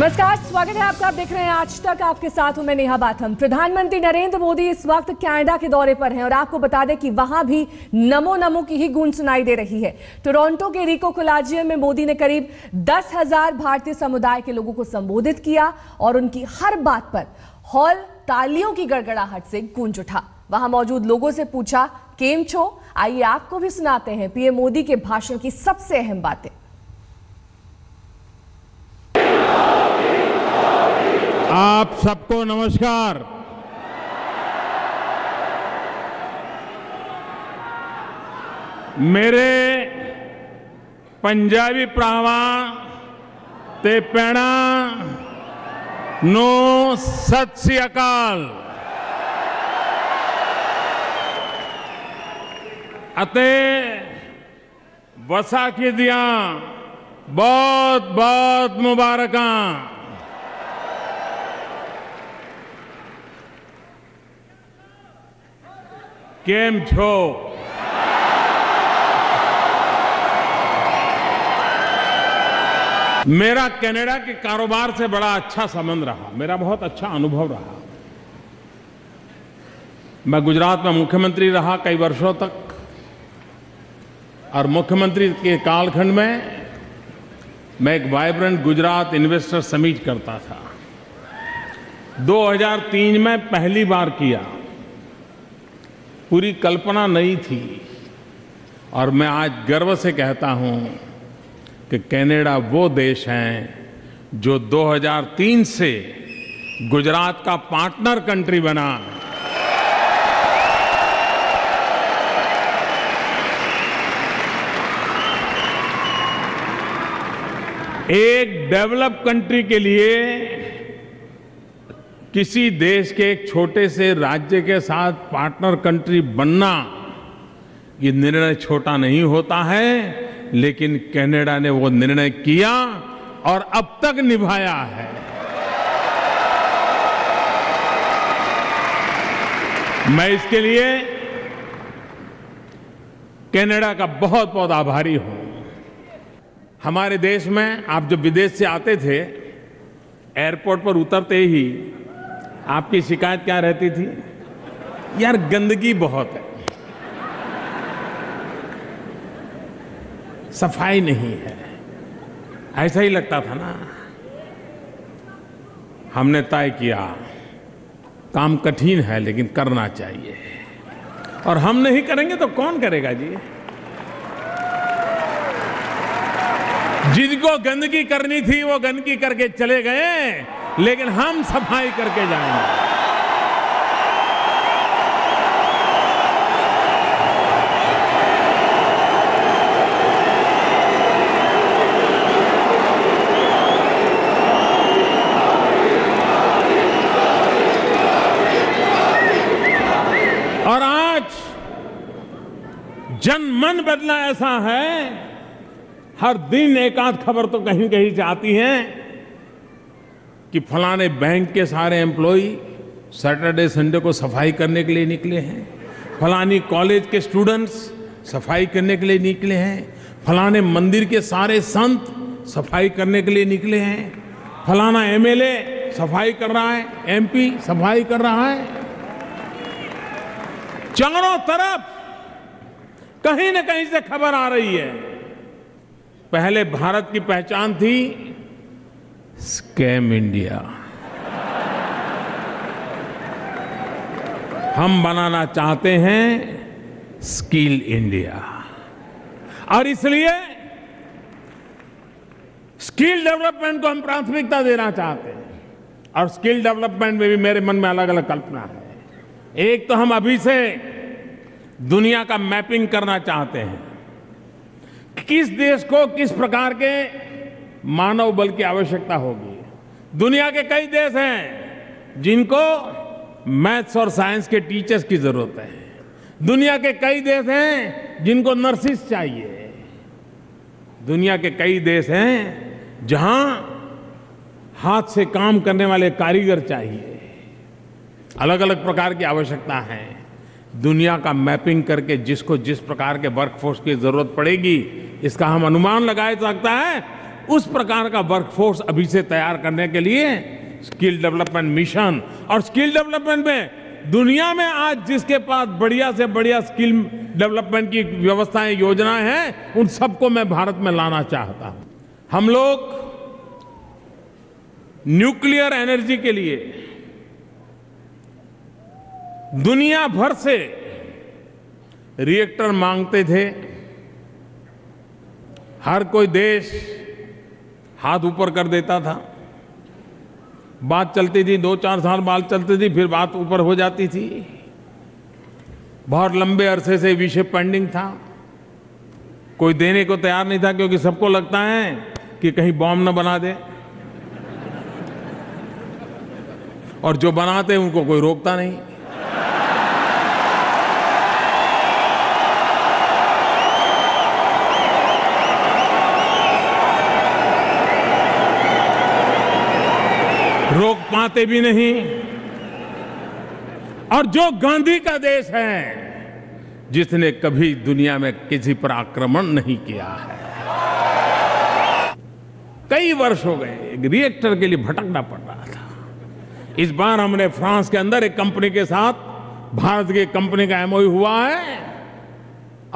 नमस्कार, स्वागत है आपका। आप देख रहे हैं आज तक, आपके साथ हूं मैं नेहा बाथम। प्रधानमंत्री नरेंद्र मोदी इस वक्त कनाडा के दौरे पर हैं और आपको बता दें कि वहां भी नमो नमो की ही गूंज सुनाई दे रही है। टोरंटो के रिको कोलाजियम में मोदी ने करीब 10,000 भारतीय समुदाय के लोगों को संबोधित किया और उनकी हर बात पर हॉल तालियों की गड़गड़ाहट से गूंज उठा। वहां मौजूद लोगों से पूछा, केम छो? आइए आपको भी सुनाते हैं पीएम मोदी के भाषण की सबसे अहम बातें। आप सबको नमस्कार। मेरे पंजाबी भरावां ते भैणां नो सत श्री अकाल अते वसाखी दियां बहुत बहुत मुबारकां। केम छो? मेरा कनाडा के कारोबार से बड़ा अच्छा संबंध रहा, मेरा बहुत अच्छा अनुभव रहा। मैं गुजरात में मुख्यमंत्री रहा कई वर्षों तक और मुख्यमंत्री के कालखंड में मैं एक वाइब्रेंट गुजरात इन्वेस्टर समिट करता था। 2003 में पहली बार किया, पूरी कल्पना नहीं थी और मैं आज गर्व से कहता हूं कि कनाडा वो देश है जो 2003 से गुजरात का पार्टनर कंट्री बना। एक डेवलप कंट्री के लिए किसी देश के एक छोटे से राज्य के साथ पार्टनर कंट्री बनना, ये निर्णय छोटा नहीं होता है, लेकिन कनाडा ने वो निर्णय किया और अब तक निभाया है। मैं इसके लिए कनाडा का बहुत बहुत आभारी हूं। हमारे देश में आप जब विदेश से आते थे, एयरपोर्ट पर उतरते ही आपकी शिकायत क्या रहती थी? यार गंदगी बहुत है, सफाई नहीं है, ऐसा ही लगता था ना। हमने तय किया काम कठिन है लेकिन करना चाहिए, और हम नहीं करेंगे तो कौन करेगा जी? जिनको गंदगी करनी थी वो गंदगी करके चले गए, लेकिन हम सफाई करके जाएंगे। और आज जन मन बदला ऐसा है, हर दिन एक आध खबर तो कहीं कहीं से आती है कि फलाने बैंक के सारे एम्प्लॉई सैटरडे संडे को सफाई करने के लिए निकले हैं, फलानी कॉलेज के स्टूडेंट्स सफाई करने के लिए निकले हैं, फलाने मंदिर के सारे संत सफाई करने के लिए निकले हैं, फलाना एमएलए सफाई कर रहा है, एमपी सफाई कर रहा है। चारों तरफ कहीं न कहीं से खबर आ रही है। पहले भारत की पहचान थी स्कैम इंडिया, हम बनाना चाहते हैं स्किल इंडिया, और इसलिए स्किल डेवलपमेंट को हम प्राथमिकता देना चाहते हैं। और स्किल डेवलपमेंट में भी मेरे मन में अलग अलग कल्पना है। एक तो हम अभी से दुनिया का मैपिंग करना चाहते हैं, किस देश को किस प्रकार के मानव बल की आवश्यकता होगी। दुनिया के कई देश हैं जिनको मैथ्स और साइंस के टीचर्स की जरूरत है। दुनिया के कई देश हैं जिनको नर्सिस चाहिए। दुनिया के कई देश हैं जहां हाथ से काम करने वाले कारीगर चाहिए। अलग अलग प्रकार की आवश्यकता है। दुनिया का मैपिंग करके जिसको जिस प्रकार के वर्कफोर्स की जरूरत पड़ेगी, इसका हम अनुमान लगा सकता है उस प्रकार का वर्कफोर्स अभी से तैयार करने के लिए स्किल डेवलपमेंट मिशन, और स्किल डेवलपमेंट में दुनिया में आज जिसके पास बढ़िया से बढ़िया स्किल डेवलपमेंट की व्यवस्थाएं, योजनाएं हैं, उन सबको मैं भारत में लाना चाहता हूं। हम लोग न्यूक्लियर एनर्जी के लिए दुनिया भर से रिएक्टर मांगते थे। हर कोई देश हाथ ऊपर कर देता था, बात चलती थी, 2-4 साल बात चलती थी, फिर बात ऊपर हो जाती थी। बहुत लंबे अरसे से विषय पेंडिंग था, कोई देने को तैयार नहीं था, क्योंकि सबको लगता है कि कहीं बॉम्ब न बना दे, और जो बनाते हैं उनको कोई रोकता नहीं। रोक पाते भी नहीं। और जो गांधी का देश है, जिसने कभी दुनिया में किसी पर आक्रमण नहीं किया है। कई वर्ष हो गए एक रिएक्टर के लिए भटकना पड़ रहा था। इस बार हमने फ्रांस के अंदर एक कंपनी के साथ, भारत की कंपनी का एमओयू हुआ है,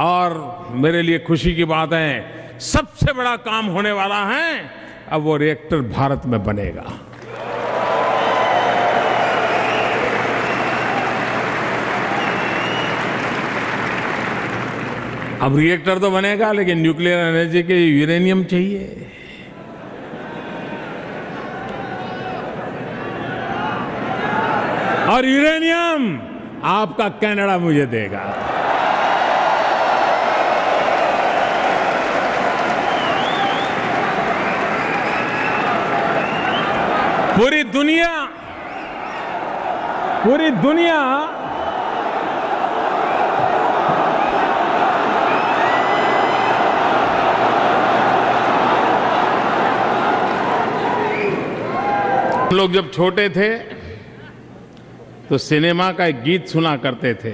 और मेरे लिए खुशी की बात है, सबसे बड़ा काम होने वाला है। अब वो रिएक्टर भारत में बनेगा। अब रिएक्टर तो बनेगा, लेकिन न्यूक्लियर एनर्जी के लिए यूरेनियम चाहिए। और यूरेनियम आपका कनाडा मुझे देगा। पूरी दुनिया हम लोग जब छोटे थे तो सिनेमा का एक गीत सुना करते थे,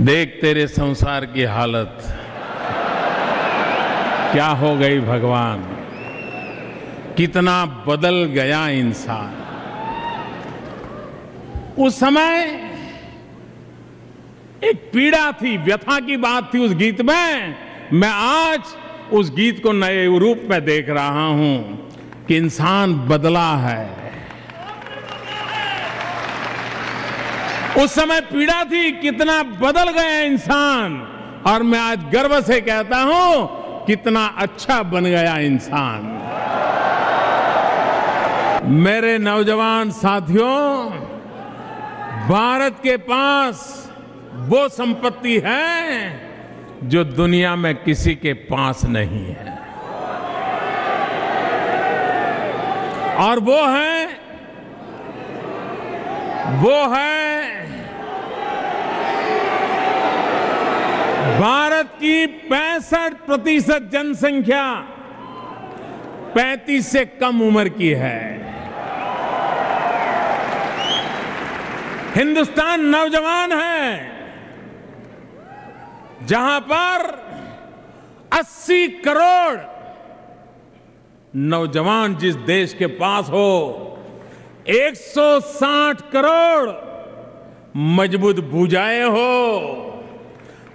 देख तेरे संसार की हालत क्या हो गई भगवान, कितना बदल गया इंसान। उस समय एक पीड़ा थी, व्यथा की बात थी उस गीत में। मैं आज उस गीत को नए रूप में देख रहा हूं कि इंसान बदला है। उस समय पीड़ा थी, कितना बदल गया इंसान, और मैं आज गर्व से कहता हूं कितना अच्छा बन गया इंसान। मेरे नौजवान साथियों, भारत के पास वो संपत्ति है जो दुनिया में किसी के पास नहीं है, और वो है भारत की 65% जनसंख्या 35 से कम उम्र की है। हिंदुस्तान नौजवान है, जहां पर 80 करोड़ नौजवान जिस देश के पास हो, 160 करोड़ मजबूत भुजाएं हो,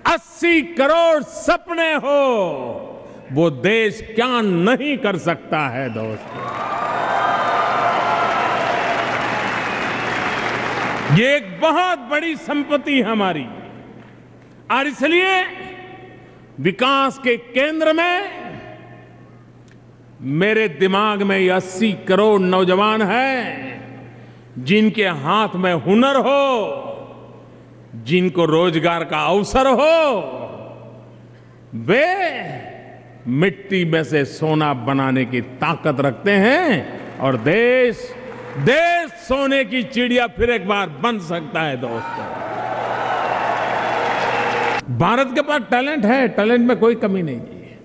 80 करोड़ सपने हो, वो देश क्या नहीं कर सकता है दोस्तों। ये एक बहुत बड़ी संपत्ति है हमारी, और इसलिए विकास के केंद्र में मेरे दिमाग में ये 80 करोड़ नौजवान हैं, जिनके हाथ में हुनर हो, जिनको रोजगार का अवसर हो, वे मिट्टी में से सोना बनाने की ताकत रखते हैं, और देश सोने की चिड़िया फिर एक बार बन सकता है दोस्तों। भारत के पास टैलेंट है, टैलेंट में कोई कमी नहीं है।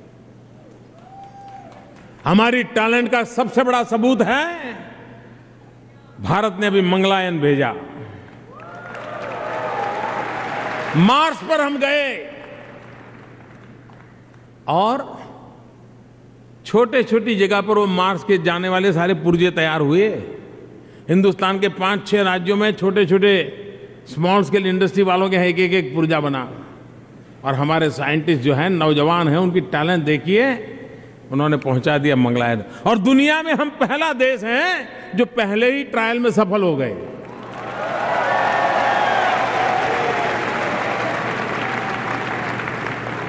हमारी टैलेंट का सबसे बड़ा सबूत है, भारत ने अभी मंगलयान भेजा, मार्स पर हम गए, और छोटे छोटी जगह पर वो मार्स के जाने वाले सारे पुर्जे तैयार हुए। हिंदुस्तान के 5-6 राज्यों में छोटे छोटे स्मॉल स्केल इंडस्ट्री वालों के एक एक पुर्जा बना। और हमारे साइंटिस्ट जो हैं, नौजवान हैं, उनकी टैलेंट देखिए, उन्होंने पहुंचा दिया मंगलयान। और दुनिया में हम पहला देश हैं जो पहले ही ट्रायल में सफल हो गए।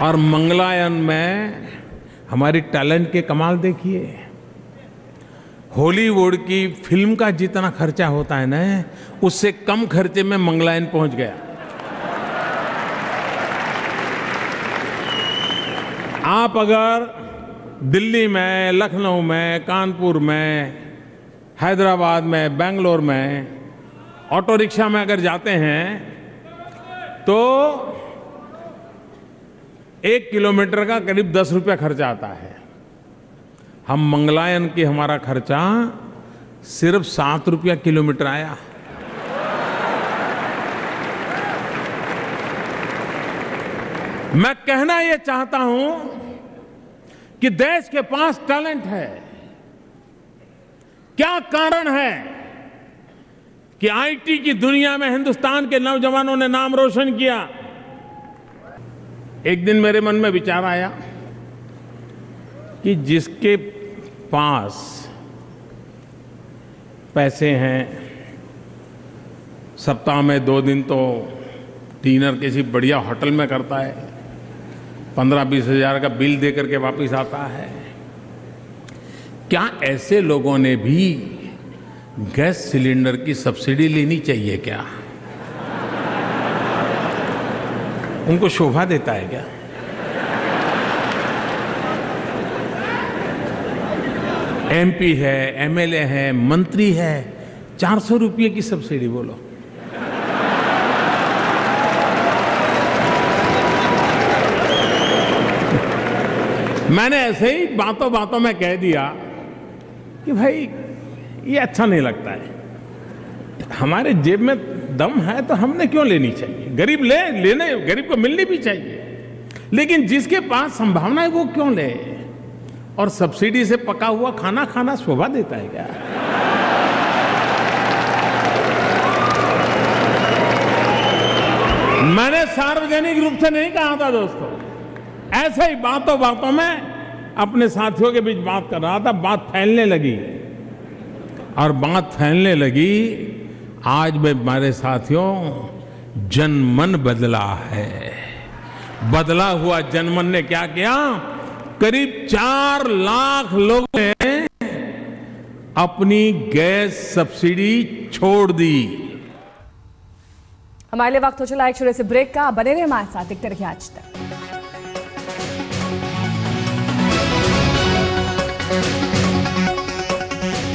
और मंगलयान में हमारी टैलेंट के कमाल देखिए। हॉलीवुड की फिल्म का जितना खर्चा होता है ना, उससे कम खर्चे में मंगलयान पहुंच गया। आप अगर दिल्ली में, लखनऊ में, कानपुर में, हैदराबाद में, बेंगलोर में ऑटो रिक्शा में अगर जाते हैं तो 1 किलोमीटर का करीब 10 रुपया खर्चा आता है। हम मंगलयान की हमारा खर्चा सिर्फ 7 रुपया किलोमीटर आया। मैं कहना यह चाहता हूं कि देश के पास टैलेंट है। क्या कारण है कि आईटी की दुनिया में हिंदुस्तान के नौजवानों ने नाम रोशन किया? एक दिन मेरे मन में विचार आया कि जिसके पास पैसे हैं, सप्ताह में 2 दिन तो डिनर किसी बढ़िया होटल में करता है, 15-20 हजार का बिल दे करके वापस आता है। क्या ऐसे लोगों ने भी गैस सिलेंडर की सब्सिडी लेनी चाहिए क्या? उनको शोभा देता है क्या? एमपी है, एमएलए है, मंत्री है, 400 रुपये की सब्सिडी बोलो। मैंने ऐसे ही बातों बातों में कह दिया कि भाई ये अच्छा नहीं लगता है। हमारे जेब में दम है तो हमने क्यों लेनी चाहिए? गरीब लेने गरीब को मिलनी भी चाहिए, लेकिन जिसके पास संभावना है वो क्यों ले? और सब्सिडी से पका हुआ खाना खाना शोभा देता है क्या? मैंने सार्वजनिक रूप से नहीं कहा था दोस्तों, ऐसे ही बातों बातों में अपने साथियों के बीच बात कर रहा था। बात फैलने लगी और बात फैलने लगी। आज में हमारे साथियों, जनमन बदला है। बदला हुआ जनमन ने क्या किया? करीब 4 लाख लोगों ने अपनी गैस सब्सिडी छोड़ दी। हमारे लिए वक्त हो चला एक छोटे से ब्रेक का। बने रहे हमारे साथ, देखते रहिए आज तक।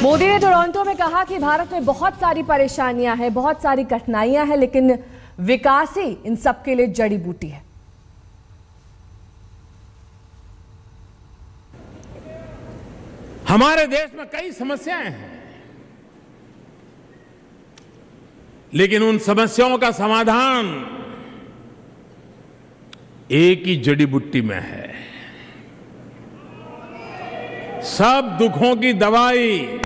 मोदी ने टोरंटो में कहा कि भारत में बहुत सारी परेशानियां हैं, बहुत सारी कठिनाइयां हैं, लेकिन विकास ही इन सबके लिए जड़ी बूटी है। हमारे देश में कई समस्याएं हैं, लेकिन उन समस्याओं का समाधान एक ही जड़ी बूटी में है। सब दुखों की दवाई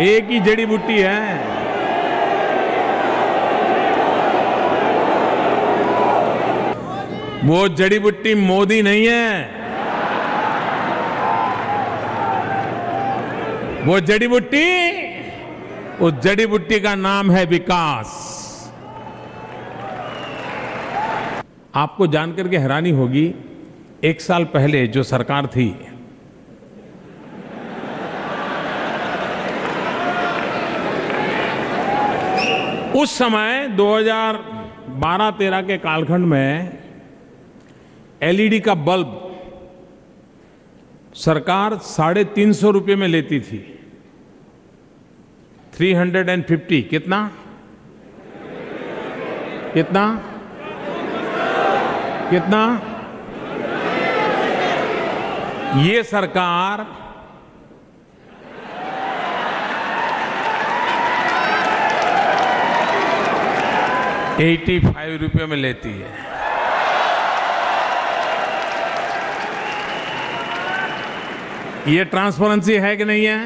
एक ही जड़ी बूटी है। वो जड़ी बूटी मोदी नहीं है, वो जड़ी बूटी, उस जड़ी बूटी का नाम है विकास। आपको जानकर के हैरानी होगी, 1 साल पहले जो सरकार थी, उस समय 2012-13 के कालखंड में एलईडी का बल्ब सरकार 350 रुपये में लेती थी। 350 कितना? कितना? कितना? ये सरकार 85 रुपये में लेती है। ये ट्रांसपेरेंसी है कि नहीं है?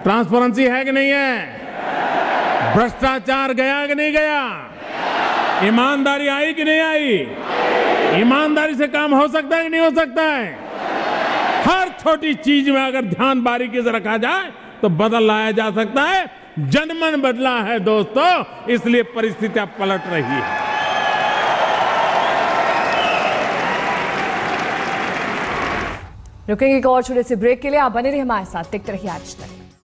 ट्रांसपेरेंसी है कि नहीं है? भ्रष्टाचार गया कि नहीं गया? ईमानदारी आई कि नहीं आई? ईमानदारी से काम हो सकता है कि नहीं हो सकता है? हर छोटी चीज में अगर ध्यान बारीकी से रखा जाए तो बदल लाया जा सकता है। जनमन बदला है दोस्तों, इसलिए परिस्थितियां पलट रही है। रुकेंगे एक और छोटे से ब्रेक के लिए। आप बने रहिए हमारे साथ, देखते रहिए आज तक।